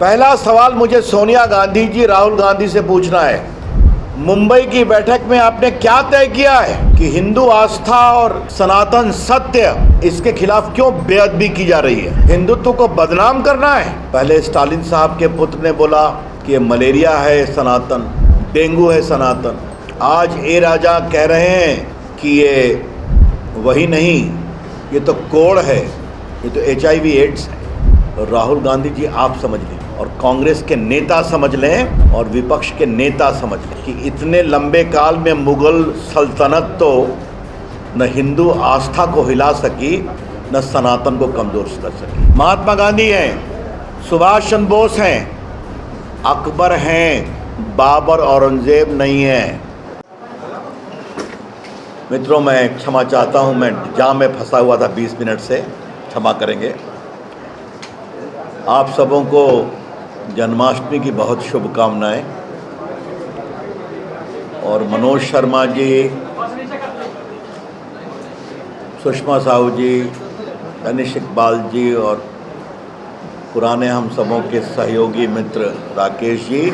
पहला सवाल मुझे सोनिया गांधी जी राहुल गांधी से पूछना है, मुंबई की बैठक में आपने क्या तय किया है कि हिंदू आस्था और सनातन सत्य इसके खिलाफ क्यों बेअदबी की जा रही है? हिंदुत्व को बदनाम करना है। पहले स्टालिन साहब के पुत्र ने बोला कि ये मलेरिया है सनातन, डेंगू है सनातन। आज ए राजा कह रहे हैं कि ये वही नहीं, ये तो कोड़ है, ये तो HIV एड्स है। और राहुल गांधी जी आप समझ लीजिए और कांग्रेस के नेता समझ लें और विपक्ष के नेता समझ लें कि इतने लंबे काल में मुगल सल्तनत तो न हिंदू आस्था को हिला सकी न सनातन को कमज़ोर कर सकी। महात्मा गांधी हैं, सुभाष चंद्र बोस हैं, अकबर हैं, बाबर औरंगजेब नहीं हैं। मित्रों, मैं क्षमा चाहता हूं, मैं जाम में फंसा हुआ था 20 मिनट से, क्षमा करेंगे। आप सबों को जन्माष्टमी की बहुत शुभकामनाएं। और मनोज शर्मा जी, सुषमा साहू जी, दनिश इकबाल जी और पुराने हम सबों के सहयोगी मित्र राकेश जी,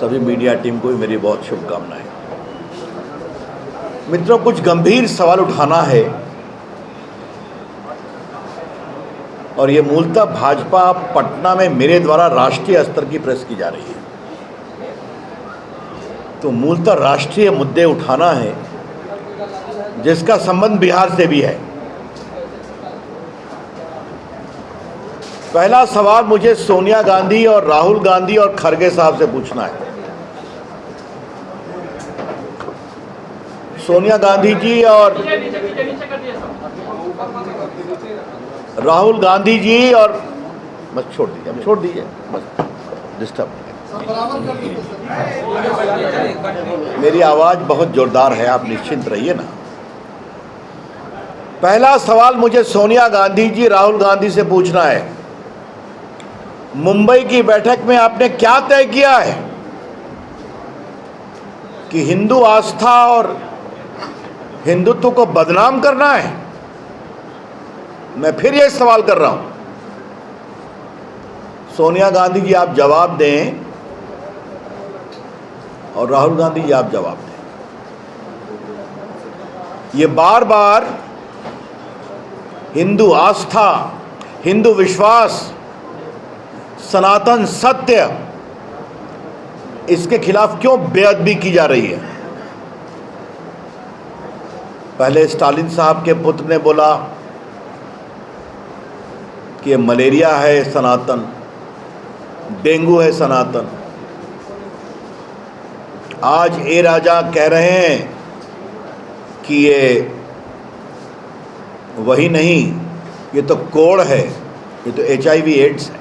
सभी मीडिया टीम को भी मेरी बहुत शुभकामनाएं। मित्रों, कुछ गंभीर सवाल उठाना है और ये मूलतः भाजपा पटना में मेरे द्वारा राष्ट्रीय स्तर की प्रेस की जा रही है, तो मूलतः राष्ट्रीय मुद्दे उठाना है जिसका संबंध बिहार से भी है। पहला सवाल मुझे सोनिया गांधी और राहुल गांधी और खड़गे साहब से पूछना है। सोनिया गांधी जी और राहुल गांधी जी और बस छोड़ दीजिए बस डिस्टर्ब। मेरी आवाज़ बहुत ज़ोरदार है, आप निश्चिंत रहिए ना। पहला सवाल मुझे सोनिया गांधी जी राहुल गांधी से पूछना है, मुंबई की बैठक में आपने क्या तय किया है कि हिंदू आस्था और हिंदुत्व को बदनाम करना है? मैं फिर ये सवाल कर रहा हूं, सोनिया गांधी जी आप जवाब दें और राहुल गांधी जी आप जवाब दें। ये बार बार हिंदू आस्था, हिंदू विश्वास, सनातन सत्य इसके खिलाफ क्यों बेअदबी की जा रही है? पहले स्टालिन साहब के पुत्र ने बोला कि ये मलेरिया है सनातन, डेंगू है सनातन। आज ए राजा कह रहे हैं कि ये वही नहीं, ये तो कोड़ है, ये तो HIV एड्स है।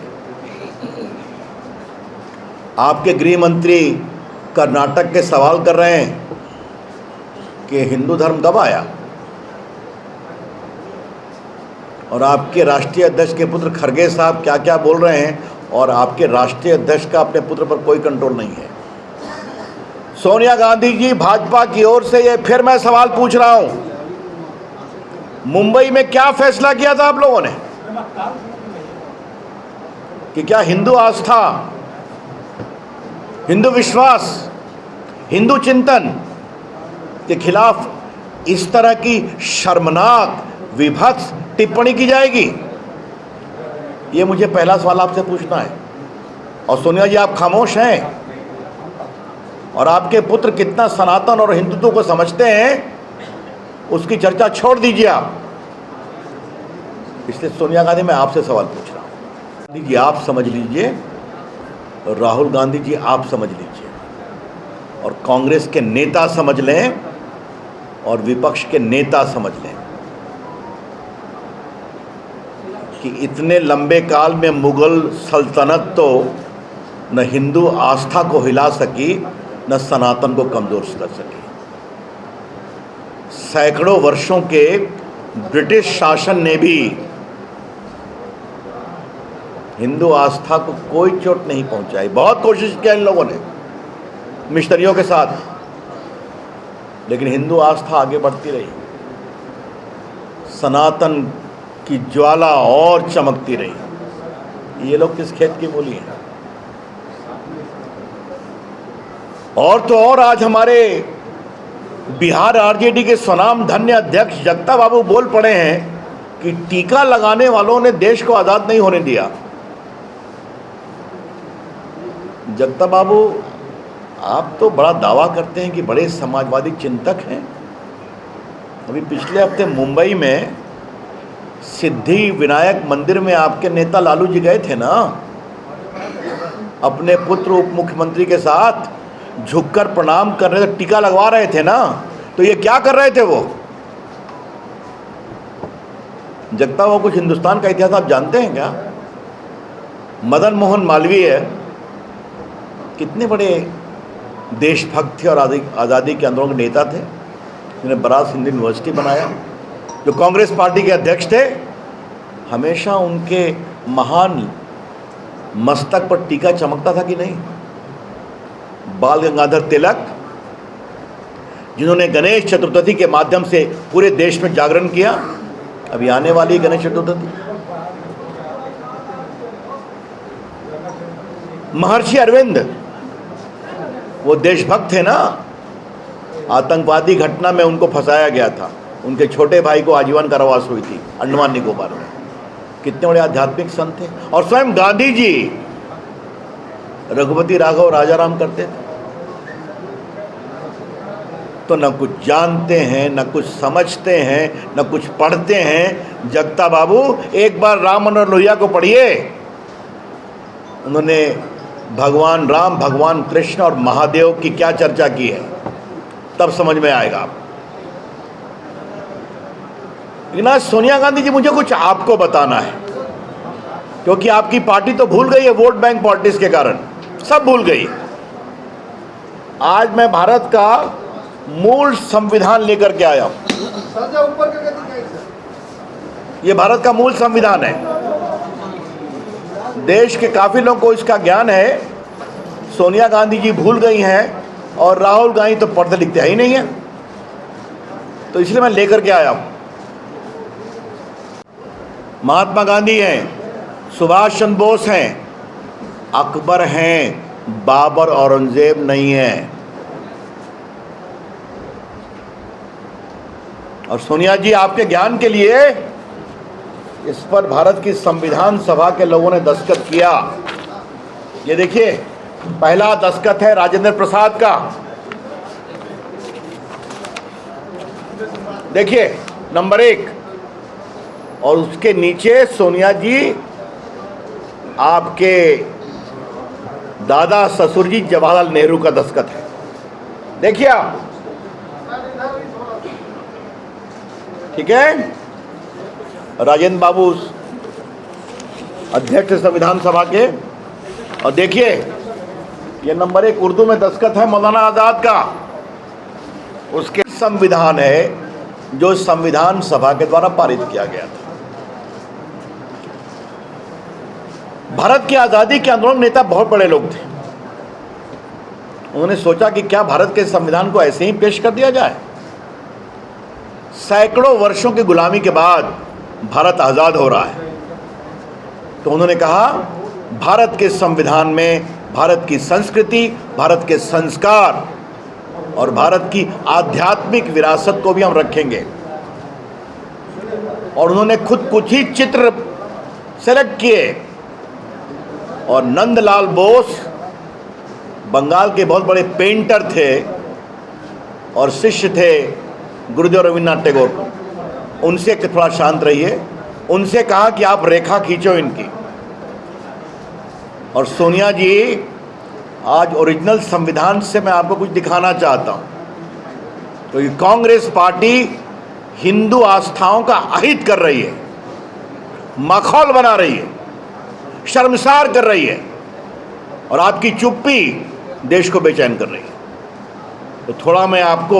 आपके गृह मंत्री कर्नाटक के सवाल कर रहे हैं कि हिंदू धर्म कब आया, और आपके राष्ट्रीय अध्यक्ष के पुत्र खड़गे साहब क्या क्या बोल रहे हैं, और आपके राष्ट्रीय अध्यक्ष का अपने पुत्र पर कोई कंट्रोल नहीं है। सोनिया गांधी जी, भाजपा की ओर से ये फिर मैं सवाल पूछ रहा हूं, मुंबई में क्या फैसला किया था आप लोगों ने कि क्या हिंदू आस्था, हिंदू विश्वास, हिंदू चिंतन के खिलाफ इस तरह की शर्मनाक विभत्स टिप्पणी की जाएगी? ये मुझे पहला सवाल आपसे पूछना है। और सोनिया जी आप खामोश हैं, और आपके पुत्र कितना सनातन और हिंदुत्व को समझते हैं उसकी चर्चा छोड़ दीजिए आप। इसलिए सोनिया गांधी मैं आपसे सवाल पूछ रहा हूँ, गांधी जी आप समझ लीजिए, राहुल गांधी जी आप समझ लीजिए और कांग्रेस के नेता समझ लें और विपक्ष के नेता समझ लें कि इतने लंबे काल में मुगल सल्तनत तो न हिंदू आस्था को हिला सकी न सनातन को कमज़ोर कर सकी। सैकड़ों वर्षों के ब्रिटिश शासन ने भी हिंदू आस्था को कोई चोट नहीं पहुंचाई। बहुत कोशिश किया इन लोगों ने मिशनरियों के साथ, लेकिन हिंदू आस्था आगे बढ़ती रही, सनातन की ज्वाला और चमकती रही। ये लोग किस खेत की मूली हैं? और तो और आज हमारे बिहार आरजेडी के स्वनाम धन्य अध्यक्ष जगता बाबू बोल पड़े हैं कि टीका लगाने वालों ने देश को आज़ाद नहीं होने दिया। जगता बाबू, आप तो बड़ा दावा करते हैं कि बड़े समाजवादी चिंतक हैं। अभी पिछले हफ्ते मुंबई में सिद्धि विनायक मंदिर में आपके नेता लालू जी गए थे ना, अपने पुत्र उप मुख्यमंत्री के साथ झुककर प्रणाम कर रहे थे, टीका लगवा रहे थे ना। तो ये क्या कर रहे थे वो? जगता वो कुछ हिंदुस्तान का इतिहास आप जानते हैं क्या? मदन मोहन मालवीय कितने बड़े देशभक्त थे और आज़ादी के आंदोलन के नेता थे, जिन्हें बनारस हिंदू यूनिवर्सिटी बनाया, जो कांग्रेस पार्टी के अध्यक्ष थे। हमेशा उनके महान मस्तक पर टीका चमकता था कि नहीं? बाल गंगाधर तिलक, जिन्होंने गणेश चतुर्थी के माध्यम से पूरे देश में जागरण किया। अभी आने वाली गणेश चतुर्थी। महर्षि अरविंद, वो देशभक्त थे ना। आतंकवादी घटना में उनको फंसाया गया था, उनके छोटे भाई को आजीवन कारावास हुई थी अंडमान निकोबार में। कितने बड़े आध्यात्मिक संत थे। और स्वयं गांधी जी रघुपति राघव राजाराम करते थे। तो न कुछ जानते हैं, न कुछ समझते हैं, न कुछ पढ़ते हैं। जगता बाबू, एक बार राम मनोहर लोहिया को पढ़िए। उन्होंने भगवान राम, भगवान कृष्ण और महादेव की क्या चर्चा की है, तब समझ में आएगा। लेकिन आज सोनिया गांधी जी, मुझे कुछ आपको बताना है, क्योंकि आपकी पार्टी तो भूल गई है वोट बैंक पॉलिटिक्स के कारण, सब भूल गई। आज मैं भारत का मूल संविधान लेकर के आया हूं। ये भारत का मूल संविधान है। देश के काफी लोगों को इसका ज्ञान है। सोनिया गांधी जी भूल गई हैं और राहुल गांधी तो पढ़ते लिखते ही नहीं है, तो इसलिए मैं लेकर के आया हूं। महात्मा गांधी हैं, सुभाष चंद्र बोस हैं, अकबर हैं, बाबर औरंगजेब नहीं है। और सोनिया जी, आपके ज्ञान के लिए इस पर भारत की संविधान सभा के लोगों ने दस्तखत किया। ये देखिए, पहला दस्तखत है राजेंद्र प्रसाद का। देखिए, नंबर 1। और उसके नीचे सोनिया जी, आपके दादा ससुर जी जवाहरलाल नेहरू का दस्तखत है। देखिए आप, ठीक है। राजेंद्र बाबू अध्यक्ष संविधान सभा के। और देखिए, ये नंबर 1 उर्दू में दस्तखत है मौलाना आजाद का। उसके संविधान है जो संविधान सभा के द्वारा पारित किया गया था। भारत की आज़ादी के आंदोलन नेता बहुत बड़े लोग थे। उन्होंने सोचा कि क्या भारत के संविधान को ऐसे ही पेश कर दिया जाए। सैकड़ों वर्षों की गुलामी के बाद भारत आज़ाद हो रहा है, तो उन्होंने कहा भारत के संविधान में भारत की संस्कृति, भारत के संस्कार और भारत की आध्यात्मिक विरासत को भी हम रखेंगे। और उन्होंने खुद कुछ ही चित्र सेलेक्ट किए। और नंदलाल बोस बंगाल के बहुत बड़े पेंटर थे और शिष्य थे गुरुदेव रविन्द्रनाथ टैगोर। उनसे थोड़ा शांत रहिए। उनसे कहा कि आप रेखा खींचो इनकी। और सोनिया जी, आज ओरिजिनल संविधान से मैं आपको कुछ दिखाना चाहता हूं। तो ये कांग्रेस पार्टी हिंदू आस्थाओं का अहित कर रही है, मखौल बना रही है, शर्मसार कर रही है, और आपकी चुप्पी देश को बेचैन कर रही है। तो थोड़ा मैं आपको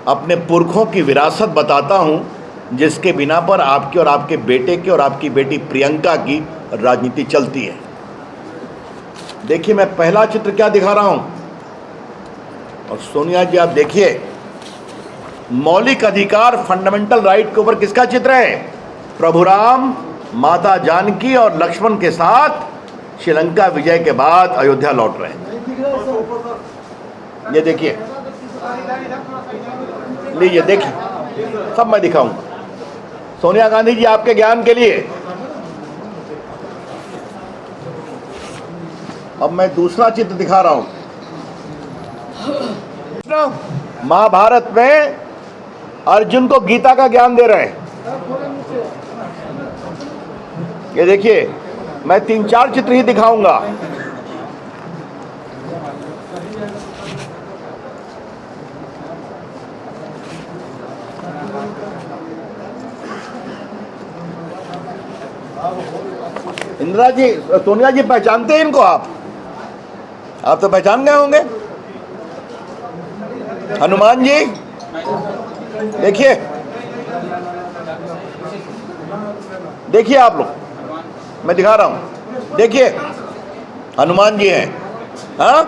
अपने पुरखों की विरासत बताता हूं, जिसके बिना पर आपके और आपके बेटे की और आपकी बेटी प्रियंका की राजनीति चलती है। देखिए, मैं पहला चित्र क्या दिखा रहा हूं। और सोनिया जी, आप देखिए, मौलिक अधिकार, फंडामेंटल राइट के ऊपर किसका चित्र है? प्रभु राम, माता जानकी और लक्ष्मण के साथ श्रीलंका विजय के बाद अयोध्या लौट रहे हैं। ये देखिए, लीजिए देखिए, सब मैं दिखाऊंगा। सोनिया गांधी जी आपके ज्ञान के लिए। अब मैं दूसरा चित्र दिखा रहा हूं। महाभारत में अर्जुन को गीता का ज्ञान दे रहे हैं। ये देखिए, मैं 3-4 चित्र ही दिखाऊंगा। इंदिरा जी, सोनिया जी पहचानते हैं इनको? आप तो पहचान गए होंगे। हनुमान जी देखिए, देखिए आप लोग, मैं दिखा रहा हूं, देखिए हनुमान जी हैं। हाँ,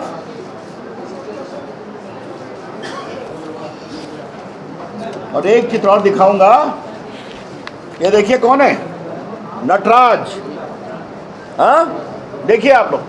और एक चित्र और दिखाऊंगा। ये देखिए कौन है, नटराज। हाँ, देखिए आप लोग,